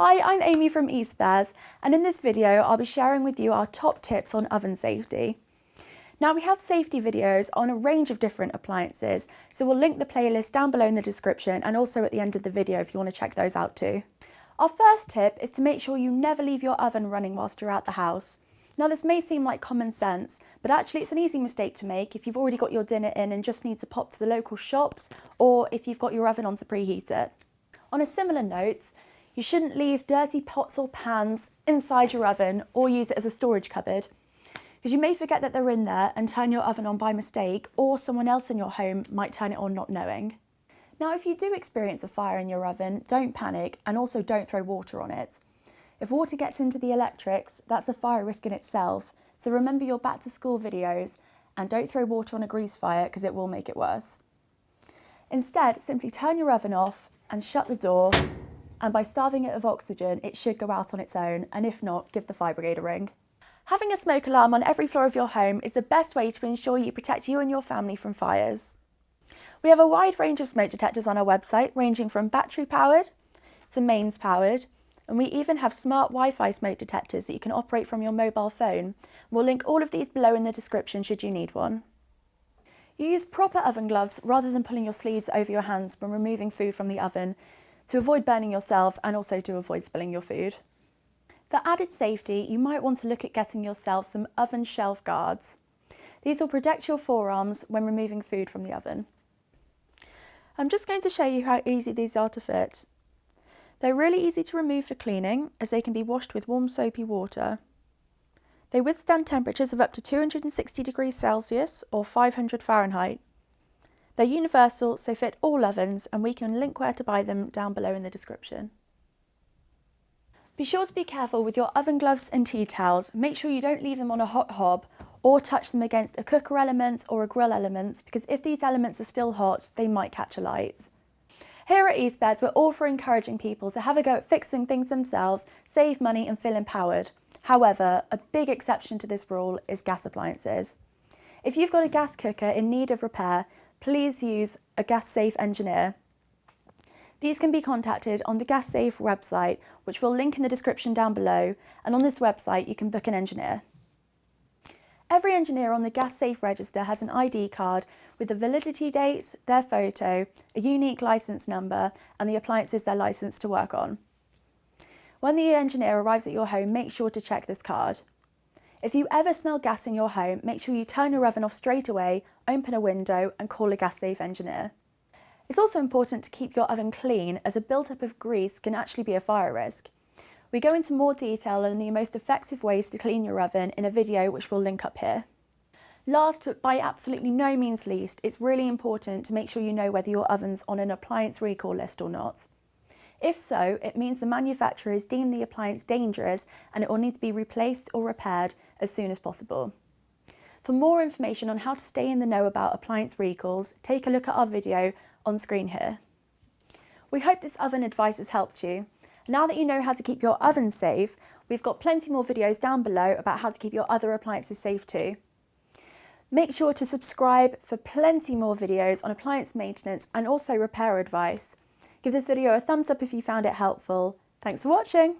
Hi, I'm Amy from EastBears, and in this video I'll be sharing with you our top tips on oven safety. Now, we have safety videos on a range of different appliances, so we'll link the playlist down below in the description and also at the end of the video if you want to check those out too. Our first tip is to make sure you never leave your oven running whilst you're out the house. Now, this may seem like common sense, but actually it's an easy mistake to make if you've already got your dinner in and just need to pop to the local shops, or if you've got your oven on to preheat it. On a similar note, you shouldn't leave dirty pots or pans inside your oven or use it as a storage cupboard, because you may forget that they're in there and turn your oven on by mistake, or someone else in your home might turn it on not knowing. Now, if you do experience a fire in your oven, don't panic, and also don't throw water on it. If water gets into the electrics, that's a fire risk in itself, so remember your back to school videos and don't throw water on a grease fire because it will make it worse. Instead, simply turn your oven off and shut the door, and by starving it of oxygen, it should go out on its own, and if not, give the fire brigade a ring. Having a smoke alarm on every floor of your home is the best way to ensure you protect you and your family from fires. We have a wide range of smoke detectors on our website, ranging from battery powered to mains powered, and we even have smart Wi-Fi smoke detectors that you can operate from your mobile phone. We'll link all of these below in the description should you need one. Use proper oven gloves rather than pulling your sleeves over your hands when removing food from the oven to avoid burning yourself and also to avoid spilling your food. For added safety, you might want to look at getting yourself some oven shelf guards. These will protect your forearms when removing food from the oven. I'm just going to show you how easy these are to fit. They're really easy to remove for cleaning, as they can be washed with warm soapy water. They withstand temperatures of up to 260 degrees Celsius or 500 Fahrenheit. They're universal, so fit all ovens, and we can link where to buy them down below in the description. Be sure to be careful with your oven gloves and tea towels. Make sure you don't leave them on a hot hob or touch them against a cooker element or a grill element, because if these elements are still hot, they might catch alight. Here at EastBears, we're all for encouraging people to have a go at fixing things themselves, save money and feel empowered. However, a big exception to this rule is gas appliances. If you've got a gas cooker in need of repair, please use a Gas Safe engineer. These can be contacted on the Gas Safe website, which we'll link in the description down below, and on this website you can book an engineer. Every engineer on the Gas Safe register has an ID card with the validity dates, their photo, a unique licence number, and the appliances they're licensed to work on. When the engineer arrives at your home, make sure to check this card. If you ever smell gas in your home, make sure you turn your oven off straight away, open a window, and call a Gas Safe engineer. It's also important to keep your oven clean, as a build-up of grease can actually be a fire risk. We go into more detail on the most effective ways to clean your oven in a video which we'll link up here. Last, but by absolutely no means least, it's really important to make sure you know whether your oven's on an appliance recall list or not. If so, it means the manufacturer has deemed the appliance dangerous and it will need to be replaced or repaired as soon as possible. For more information on how to stay in the know about appliance recalls, take a look at our video on screen here. We hope this oven advice has helped you. Now that you know how to keep your oven safe, we've got plenty more videos down below about how to keep your other appliances safe too. Make sure to subscribe for plenty more videos on appliance maintenance and also repair advice. Give this video a thumbs up if you found it helpful. Thanks for watching.